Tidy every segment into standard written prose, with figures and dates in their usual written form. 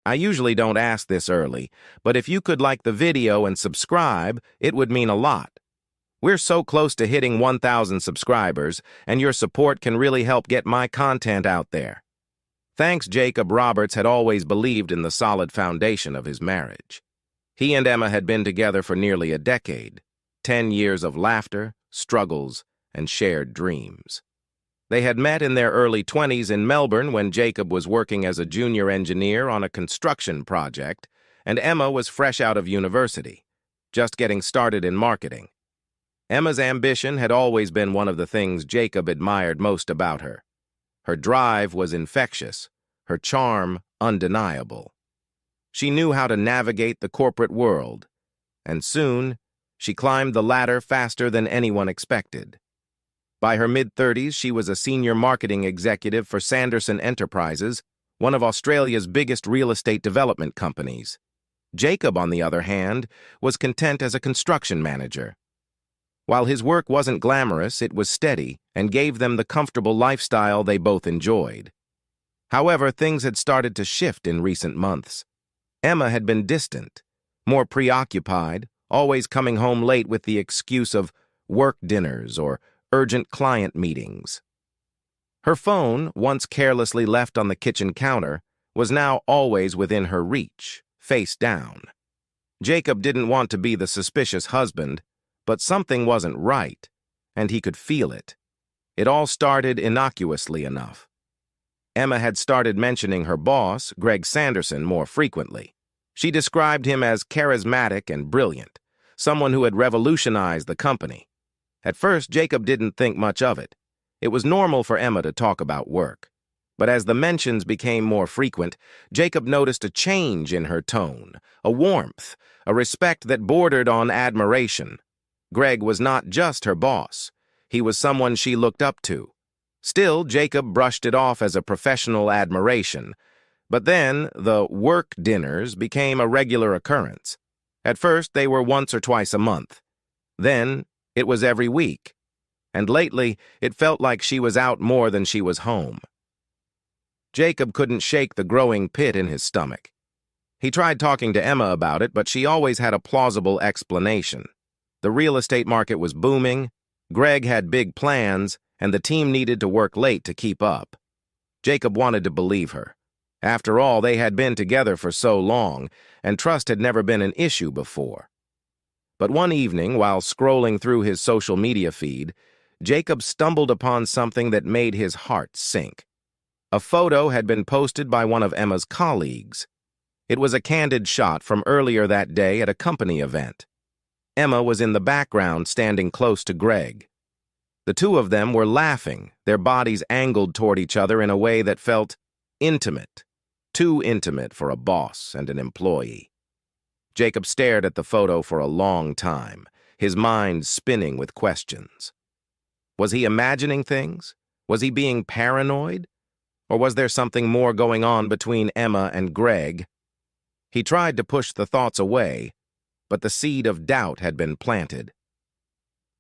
I usually don't ask this early, but if you could like the video and subscribe, it would mean a lot. We're so close to hitting 1,000 subscribers, and your support can really help get my content out there. Thanks. Jacob Roberts had always believed in the solid foundation of his marriage. He and Emma had been together for nearly a decade, 10 years of laughter, struggles, and shared dreams. They had met in their early 20s in Melbourne when Jacob was working as a junior engineer on a construction project, and Emma was fresh out of university, just getting started in marketing. Emma's ambition had always been one of the things Jacob admired most about her. Her drive was infectious, her charm undeniable. She knew how to navigate the corporate world, and soon she climbed the ladder faster than anyone expected. By her mid-30s, she was a senior marketing executive for Sanderson Enterprises, one of Australia's biggest real estate development companies. Jacob, on the other hand, was content as a construction manager. While his work wasn't glamorous, it was steady and gave them the comfortable lifestyle they both enjoyed. However, things had started to shift in recent months. Emma had been distant, more preoccupied, always coming home late with the excuse of work dinners or urgent client meetings. Her phone, once carelessly left on the kitchen counter, was now always within her reach, face down. Jacob didn't want to be the suspicious husband, but something wasn't right, and he could feel it. It all started innocuously enough. Emma had started mentioning her boss, Greg Sanderson, more frequently. She described him as charismatic and brilliant, someone who had revolutionized the company. At first, Jacob didn't think much of it. It was normal for Emma to talk about work. But as the mentions became more frequent, Jacob noticed a change in her tone, a warmth, a respect that bordered on admiration. Greg was not just her boss. He was someone she looked up to. Still, Jacob brushed it off as a professional admiration. But then, the work dinners became a regular occurrence. At first, they were once or twice a month. Then, it was every week, and lately it felt like she was out more than she was home. Jacob couldn't shake the growing pit in his stomach. He tried talking to Emma about it, but she always had a plausible explanation. The real estate market was booming, Greg had big plans, and the team needed to work late to keep up. Jacob wanted to believe her. After all, they had been together for so long, and trust had never been an issue before. But one evening, while scrolling through his social media feed, Jacob stumbled upon something that made his heart sink. A photo had been posted by one of Emma's colleagues. It was a candid shot from earlier that day at a company event. Emma was in the background, standing close to Greg. The two of them were laughing, their bodies angled toward each other in a way that felt intimate, too intimate for a boss and an employee. Jacob stared at the photo for a long time, his mind spinning with questions. Was he imagining things? Was he being paranoid? Or was there something more going on between Emma and Greg? He tried to push the thoughts away, but the seed of doubt had been planted.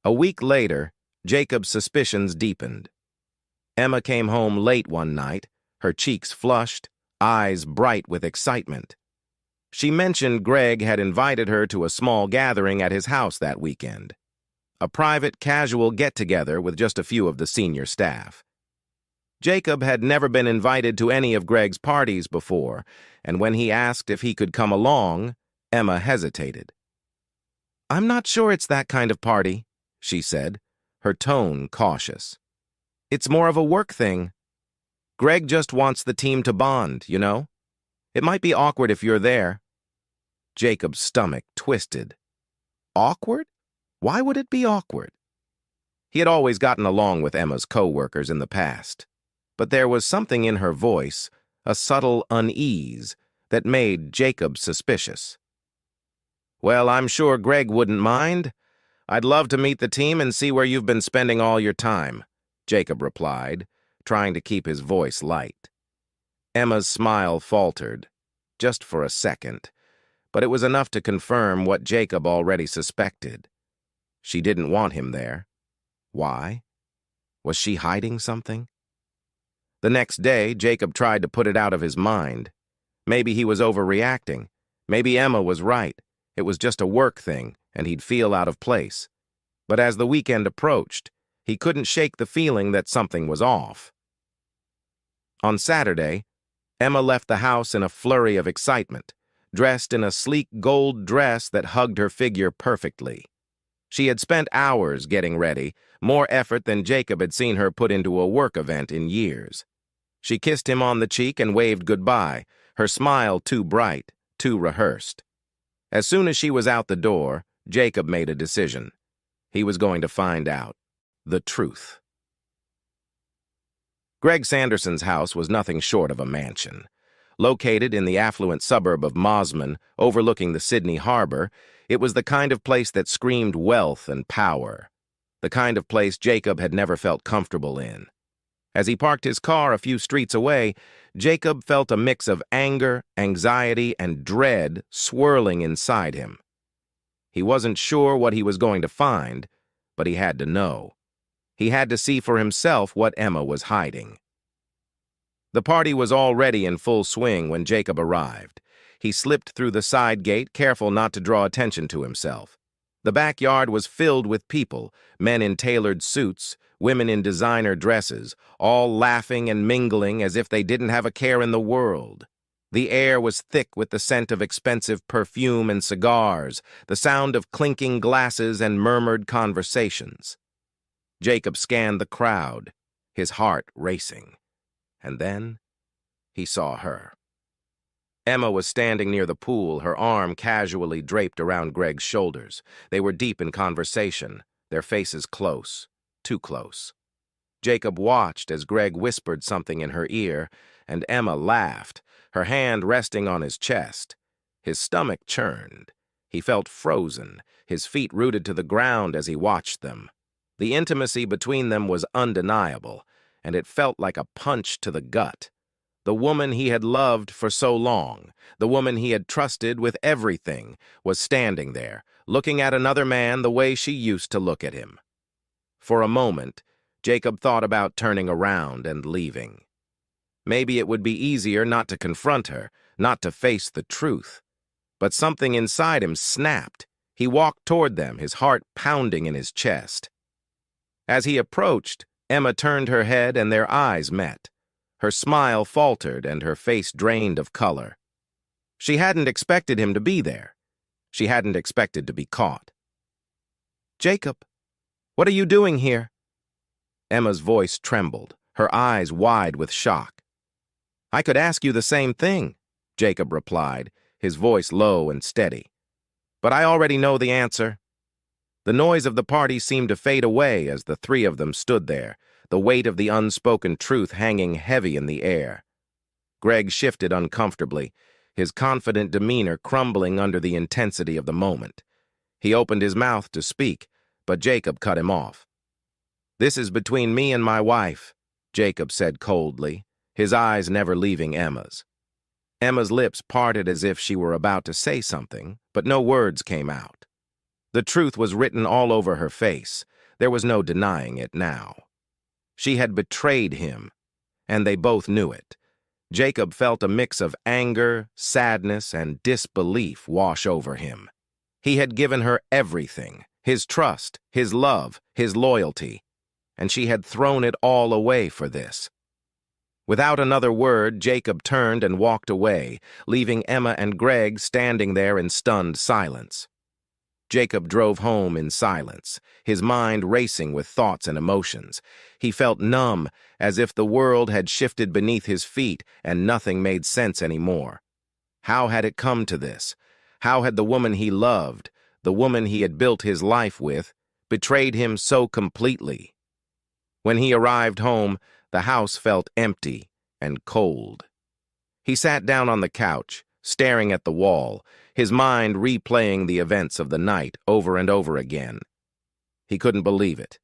A week later, Jacob's suspicions deepened. Emma came home late one night, her cheeks flushed, eyes bright with excitement. She mentioned Greg had invited her to a small gathering at his house that weekend. A private, casual get-together with just a few of the senior staff. Jacob had never been invited to any of Greg's parties before, and when he asked if he could come along, Emma hesitated. "I'm not sure it's that kind of party," she said, her tone cautious. "It's more of a work thing. Greg just wants the team to bond, you know? It might be awkward if you're there." Jacob's stomach twisted. Awkward? Why would it be awkward? He had always gotten along with Emma's co-workers in the past, but there was something in her voice, a subtle unease, that made Jacob suspicious. "Well, I'm sure Greg wouldn't mind. I'd love to meet the team and see where you've been spending all your time," Jacob replied, trying to keep his voice light. Emma's smile faltered, just for a second, but it was enough to confirm what Jacob already suspected. She didn't want him there. Why? Was she hiding something? The next day, Jacob tried to put it out of his mind. Maybe he was overreacting. Maybe Emma was right. It was just a work thing, and he'd feel out of place. But as the weekend approached, he couldn't shake the feeling that something was off. On Saturday, Emma left the house in a flurry of excitement, dressed in a sleek gold dress that hugged her figure perfectly. She had spent hours getting ready, more effort than Jacob had seen her put into a work event in years. She kissed him on the cheek and waved goodbye, her smile too bright, too rehearsed. As soon as she was out the door, Jacob made a decision. He was going to find out the truth. Greg Sanderson's house was nothing short of a mansion. Located in the affluent suburb of Mosman, overlooking the Sydney harbor, it was the kind of place that screamed wealth and power. The kind of place Jacob had never felt comfortable in. As he parked his car a few streets away, Jacob felt a mix of anger, anxiety, and dread swirling inside him. He wasn't sure what he was going to find, but he had to know. He had to see for himself what Emma was hiding. The party was already in full swing when Jacob arrived. He slipped through the side gate, careful not to draw attention to himself. The backyard was filled with people, men in tailored suits, women in designer dresses, all laughing and mingling as if they didn't have a care in the world. The air was thick with the scent of expensive perfume and cigars, the sound of clinking glasses and murmured conversations. Jacob scanned the crowd, his heart racing. And then he saw her. Emma was standing near the pool, her arm casually draped around Greg's shoulders. They were deep in conversation, their faces close, too close. Jacob watched as Greg whispered something in her ear, and Emma laughed, her hand resting on his chest. His stomach churned. He felt frozen, his feet rooted to the ground as he watched them. The intimacy between them was undeniable, and it felt like a punch to the gut. The woman he had loved for so long, the woman he had trusted with everything, was standing there, looking at another man the way she used to look at him. For a moment, Jacob thought about turning around and leaving. Maybe it would be easier not to confront her, not to face the truth. But something inside him snapped. He walked toward them, his heart pounding in his chest. As he approached, Emma turned her head and their eyes met. Her smile faltered and her face drained of color. She hadn't expected him to be there. She hadn't expected to be caught. "Jacob, what are you doing here?" Emma's voice trembled, her eyes wide with shock. "I could ask you the same thing," Jacob replied, his voice low and steady. "But I already know the answer." The noise of the party seemed to fade away as the three of them stood there, the weight of the unspoken truth hanging heavy in the air. Greg shifted uncomfortably, his confident demeanor crumbling under the intensity of the moment. He opened his mouth to speak, but Jacob cut him off. "This is between me and my wife," Jacob said coldly, his eyes never leaving Emma's. Emma's lips parted as if she were about to say something, but no words came out. The truth was written all over her face. There was no denying it now. She had betrayed him, and they both knew it. Jacob felt a mix of anger, sadness, and disbelief wash over him. He had given her everything, his trust, his love, his loyalty, and she had thrown it all away for this. Without another word, Jacob turned and walked away, leaving Emma and Greg standing there in stunned silence. Jacob drove home in silence, his mind racing with thoughts and emotions. He felt numb, as if the world had shifted beneath his feet and nothing made sense anymore. How had it come to this? How had the woman he loved, the woman he had built his life with, betrayed him so completely? When he arrived home, the house felt empty and cold. He sat down on the couch, staring at the wall, his mind replaying the events of the night over and over again. He couldn't believe it.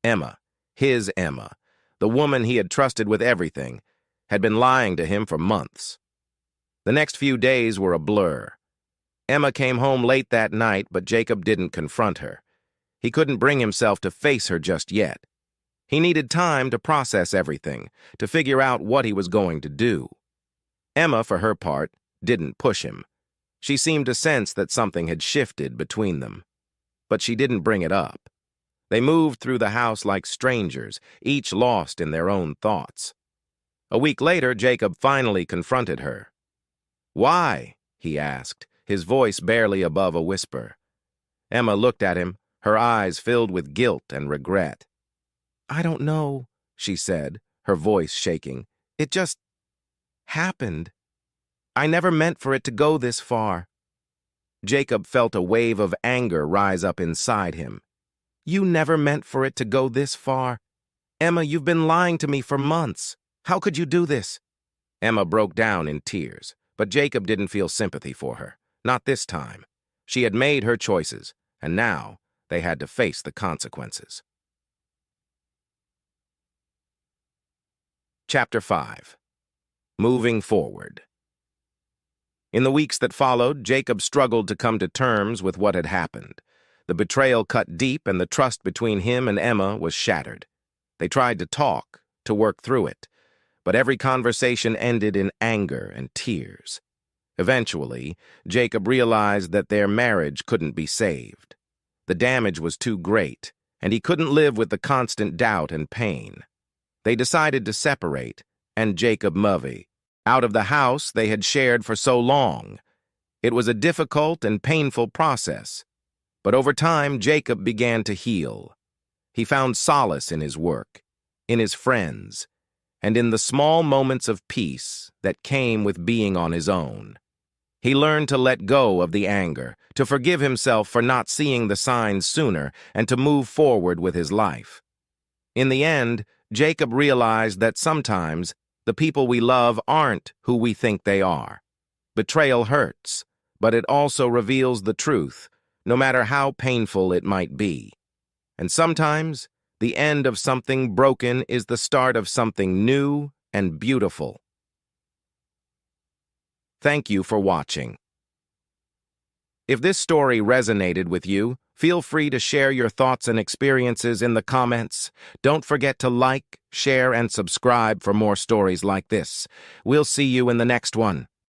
Emma, his Emma, the woman he had trusted with everything, had been lying to him for months. The next few days were a blur. Emma came home late that night, but Jacob didn't confront her. He couldn't bring himself to face her just yet. He needed time to process everything, to figure out what he was going to do. Emma, for her part, didn't push him. She seemed to sense that something had shifted between them. But she didn't bring it up. They moved through the house like strangers, each lost in their own thoughts. A week later, Jacob finally confronted her. "Why?" he asked, his voice barely above a whisper. Emma looked at him, her eyes filled with guilt and regret. "I don't know," she said, her voice shaking. "It just happened. I never meant for it to go this far." Jacob felt a wave of anger rise up inside him. "You never meant for it to go this far? Emma, you've been lying to me for months. How could you do this?" Emma broke down in tears, but Jacob didn't feel sympathy for her. Not this time. She had made her choices, and now they had to face the consequences. Chapter 5. Moving Forward. In the weeks that followed, Jacob struggled to come to terms with what had happened. The betrayal cut deep, and the trust between him and Emma was shattered. They tried to talk, to work through it, but every conversation ended in anger and tears. Eventually, Jacob realized that their marriage couldn't be saved. The damage was too great, and he couldn't live with the constant doubt and pain. They decided to separate, and Jacob moved out of the house they had shared for so long. It was a difficult and painful process, but over time Jacob began to heal. He found solace in his work, in his friends, and in the small moments of peace that came with being on his own. He learned to let go of the anger, to forgive himself for not seeing the signs sooner, and to move forward with his life. In the end, Jacob realized that sometimes the people we love aren't who we think they are. Betrayal hurts, but it also reveals the truth, no matter how painful it might be. And sometimes, the end of something broken is the start of something new and beautiful. Thank you for watching. If this story resonated with you, feel free to share your thoughts and experiences in the comments. Don't forget to like, share, and subscribe for more stories like this. We'll see you in the next one.